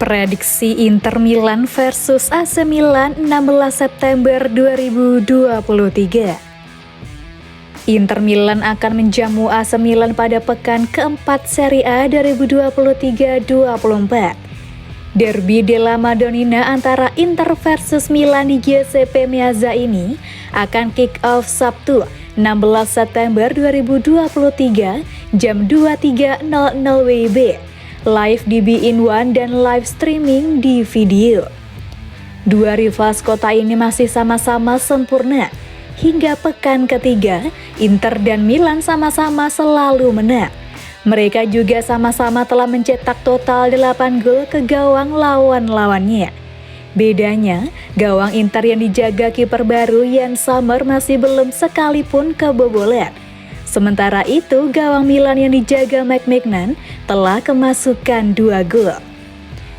Prediksi Inter Milan versus AC Milan 16 September 2023. Inter Milan akan menjamu AC Milan pada pekan keempat Serie A 2023-24. Derby della Madonnina antara Inter versus Milan di Giuseppe Meazza ini akan kick off Sabtu 16 September 2023 jam 23.00 WIB. Live di beIN One dan live streaming di video. Dua rivals kota ini masih sama-sama sempurna. Hingga pekan ketiga, Inter dan Milan sama-sama selalu menang. Mereka juga sama-sama telah mencetak total 8 gol ke gawang lawan-lawannya. Bedanya, gawang Inter yang dijaga kiper baru Yann Sommer masih belum sekalipun kebobolan. Sementara itu, gawang Milan yang dijaga Mike Maignan telah kemasukan 2 gol.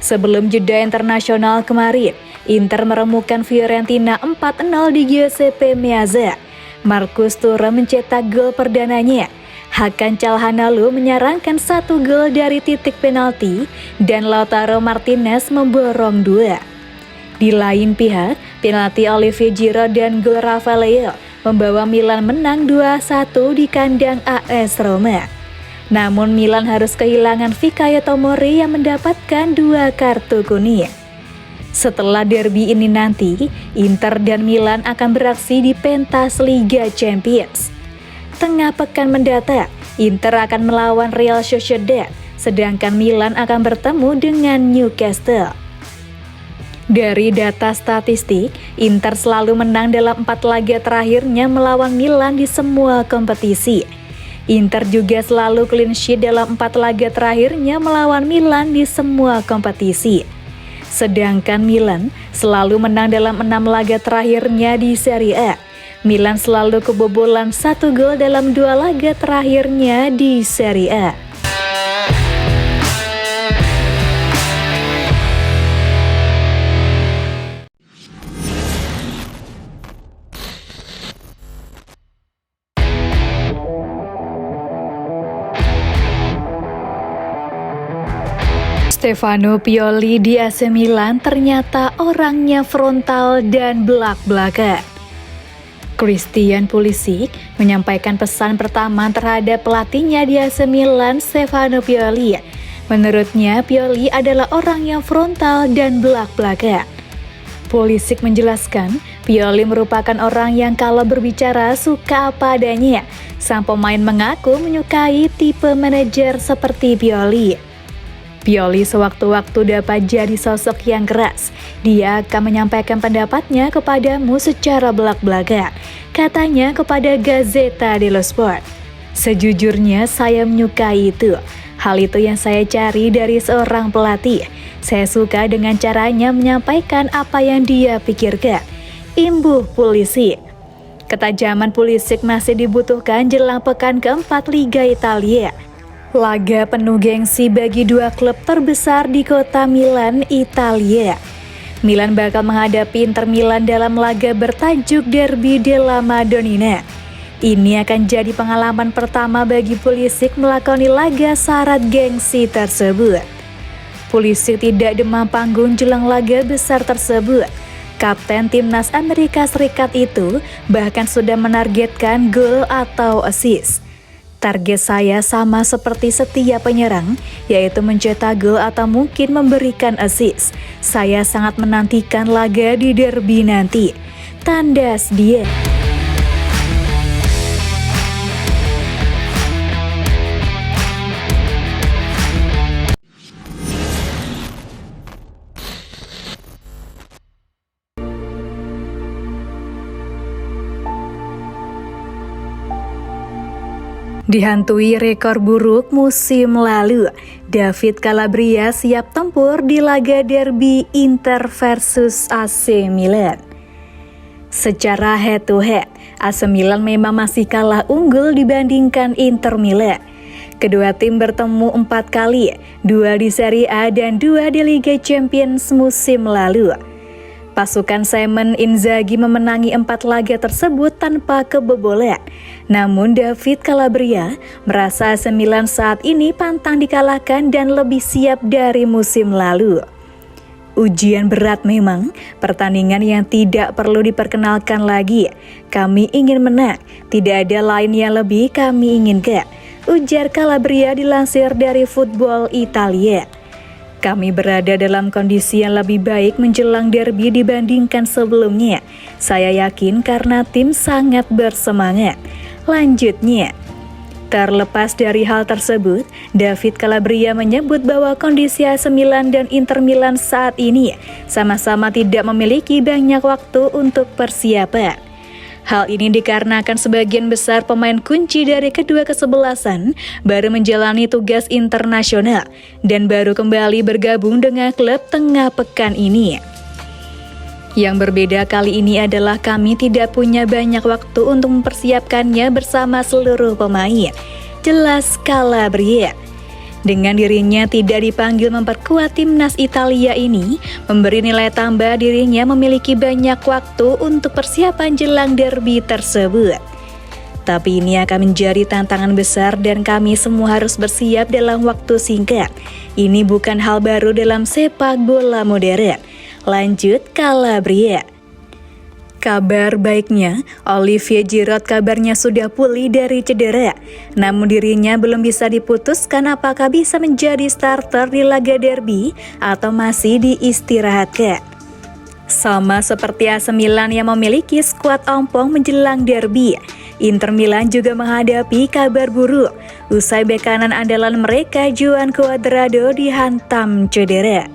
Sebelum jeda internasional kemarin, Inter meremukan Fiorentina 4-0 di Giuseppe Meazza. Marcus Thuram mencetak gol perdananya. Hakan Calhanoglu menyarankan 1 gol dari titik penalti dan Lautaro Martinez memborong 2. Di lain pihak, penalti Olivier Giroud dan gol Rafael membawa Milan menang 2-1 di kandang AS Roma. Namun Milan harus kehilangan Fikayo Tomori yang mendapatkan 2 kartu kuning. Setelah derby ini nanti, Inter dan Milan akan beraksi di pentas Liga Champions. Tengah pekan mendatang, Inter akan melawan Real Sociedad, sedangkan Milan akan bertemu dengan Newcastle. Dari data statistik, Inter selalu menang dalam 4 laga terakhirnya melawan Milan di semua kompetisi. Inter juga selalu clean sheet dalam 4 laga terakhirnya melawan Milan di semua kompetisi. Sedangkan Milan selalu menang dalam 6 laga terakhirnya di Serie A. Milan selalu kebobolan 1 gol dalam 2 laga terakhirnya di Serie A. Stefano Pioli di AC Milan ternyata orangnya frontal dan belak-belakan. Christian Pulisic menyampaikan pesan pertama terhadap pelatihnya di AC Milan, Stefano Pioli. Menurutnya, Pioli adalah orang yang frontal dan belak-belakan. Pulisic menjelaskan, Pioli merupakan orang yang kalau berbicara suka apa adanya. Sang pemain mengaku menyukai tipe manajer seperti Pioli. Pioli sewaktu-waktu dapat jadi sosok yang keras. Dia akan menyampaikan pendapatnya kepadamu secara belak-belakan, katanya kepada Gazzetta dello Sport. Sejujurnya saya menyukai itu. Hal itu yang saya cari dari seorang pelatih. Saya suka dengan caranya menyampaikan apa yang dia pikirkan. Imbuh Pulisic. Ketajaman Pulisic masih dibutuhkan jelang pekan keempat Liga Italia. Laga penuh gengsi bagi 2 klub terbesar di kota Milan, Italia. Milan bakal menghadapi Inter Milan dalam laga bertajuk Derby della Madonnina. Ini akan jadi pengalaman pertama bagi Pulisic melakoni laga syarat gengsi tersebut. Pulisic tidak demam panggung jelang laga besar tersebut. Kapten timnas Amerika Serikat itu bahkan sudah menargetkan gol atau assist. Target saya sama seperti setiap penyerang, yaitu mencetak gol atau mungkin memberikan assist. Saya sangat menantikan laga di derby nanti. Tandas dia. Dihantui rekor buruk musim lalu, David Calabria siap tempur di laga derby Inter versus AC Milan. Secara head to head, AC Milan memang masih kalah unggul dibandingkan Inter Milan. Kedua tim bertemu 4 kali, 2 di Serie A dan 2 di Liga Champions musim lalu. Pasukan Simon Inzaghi memenangi 4 laga tersebut tanpa kebobolan. Namun David Calabria merasa AC Milan saat ini pantang dikalahkan dan lebih siap dari musim lalu. Ujian berat memang, pertandingan yang tidak perlu diperkenalkan lagi. Kami ingin menang, tidak ada lain yang lebih kami inginkan, ujar Calabria dilansir dari Football Italia. Kami berada dalam kondisi yang lebih baik menjelang derby dibandingkan sebelumnya. Saya yakin karena tim sangat bersemangat. Lanjutnya, terlepas dari hal tersebut, David Calabria menyebut bahwa kondisi AC Milan dan Inter Milan saat ini sama-sama tidak memiliki banyak waktu untuk persiapan. Hal ini dikarenakan sebagian besar pemain kunci dari kedua kesebelasan baru menjalani tugas internasional dan baru kembali bergabung dengan klub tengah pekan ini. Yang berbeda kali ini adalah kami tidak punya banyak waktu untuk mempersiapkannya bersama seluruh pemain, jelas Calabria. Dengan dirinya tidak dipanggil memperkuat timnas Italia ini, memberi nilai tambah dirinya memiliki banyak waktu untuk persiapan jelang derby tersebut. Tapi ini akan menjadi tantangan besar dan kami semua harus bersiap dalam waktu singkat. Ini bukan hal baru dalam sepak bola modern. Lanjut Calabria. Kabar baiknya, Olivier Giroud kabarnya sudah pulih dari cedera. Namun dirinya belum bisa diputuskan apakah bisa menjadi starter di laga derby atau masih diistirahatkan. Sama seperti AC Milan yang memiliki skuad ompong menjelang derby, Inter Milan juga menghadapi kabar buruk usai bek kanan andalan mereka Juan Cuadrado dihantam cedera.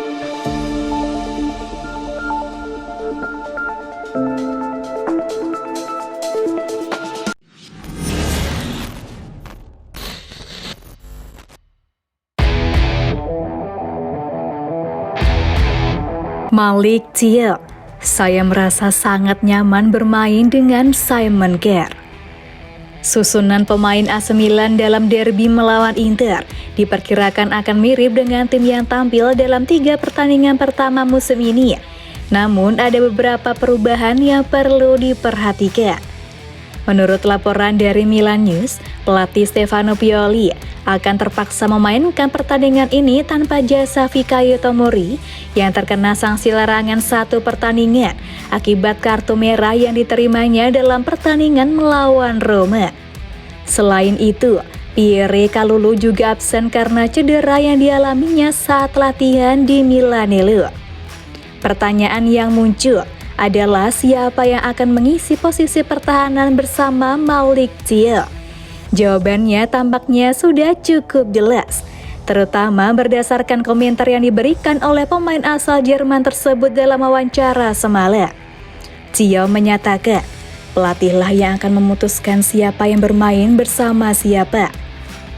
Malik Thiaw, saya merasa sangat nyaman bermain dengan Simon Kjær. Susunan pemain AC Milan dalam derby melawan Inter diperkirakan akan mirip dengan tim yang tampil dalam 3 pertandingan pertama musim ini. Namun ada beberapa perubahan yang perlu diperhatikan. Menurut laporan dari Milan News, pelatih Stefano Pioli akan terpaksa memainkan pertandingan ini tanpa jasa Fikayo Tomori yang terkena sanksi larangan 1 pertandingan akibat kartu merah yang diterimanya dalam pertandingan melawan Roma. Selain itu, Pierre Kalulu juga absen karena cedera yang dialaminya saat latihan di Milanello. Pertanyaan yang muncul adalah siapa yang akan mengisi posisi pertahanan bersama Malik Thiaw. Jawabannya tampaknya sudah cukup jelas, terutama berdasarkan komentar yang diberikan oleh pemain asal Jerman tersebut dalam wawancara semalam. Thiaw menyatakan, pelatihlah yang akan memutuskan siapa yang bermain bersama siapa.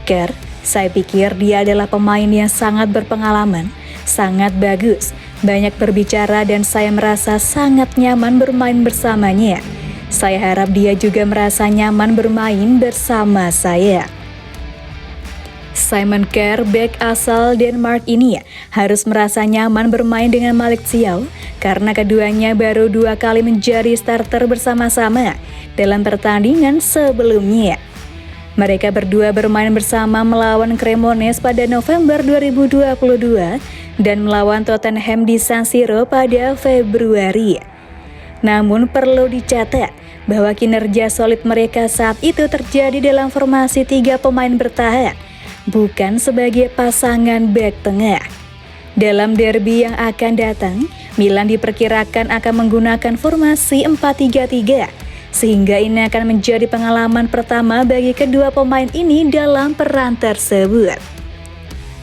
Kjær, saya pikir dia adalah pemain yang sangat berpengalaman, sangat bagus, banyak berbicara dan saya merasa sangat nyaman bermain bersamanya. Saya harap dia juga merasa nyaman bermain bersama saya. Simon Kjær, bek asal Denmark ini harus merasa nyaman bermain dengan Malik Thiaw karena keduanya baru 2 kali menjadi starter bersama-sama dalam pertandingan sebelumnya. Mereka berdua bermain bersama melawan Cremonese pada November 2022 dan melawan Tottenham di San Siro pada Februari. Namun perlu dicatat bahwa kinerja solid mereka saat itu terjadi dalam formasi 3 pemain bertahan, bukan sebagai pasangan bek tengah. Dalam derby yang akan datang, Milan diperkirakan akan menggunakan formasi 4-3-3, sehingga ini akan menjadi pengalaman pertama bagi kedua pemain ini dalam peran tersebut.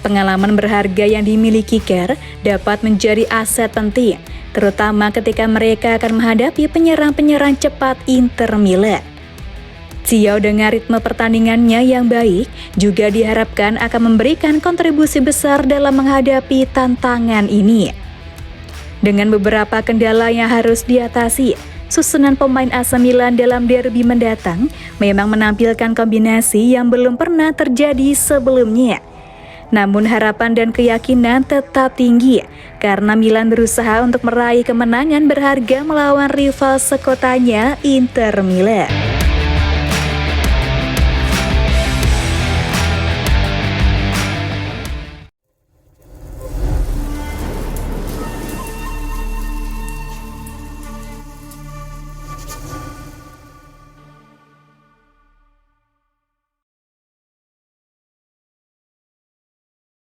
Pengalaman berharga yang dimiliki Kjær dapat menjadi aset penting, terutama ketika mereka akan menghadapi penyerang-penyerang cepat Inter Milan. Thiaw dengan ritme pertandingannya yang baik juga diharapkan akan memberikan kontribusi besar dalam menghadapi tantangan ini. Dengan beberapa kendala yang harus diatasi, susunan pemain AC Milan dalam derby mendatang memang menampilkan kombinasi yang belum pernah terjadi sebelumnya. Namun harapan dan keyakinan tetap tinggi karena Milan berusaha untuk meraih kemenangan berharga melawan rival sekotanya Inter Milan.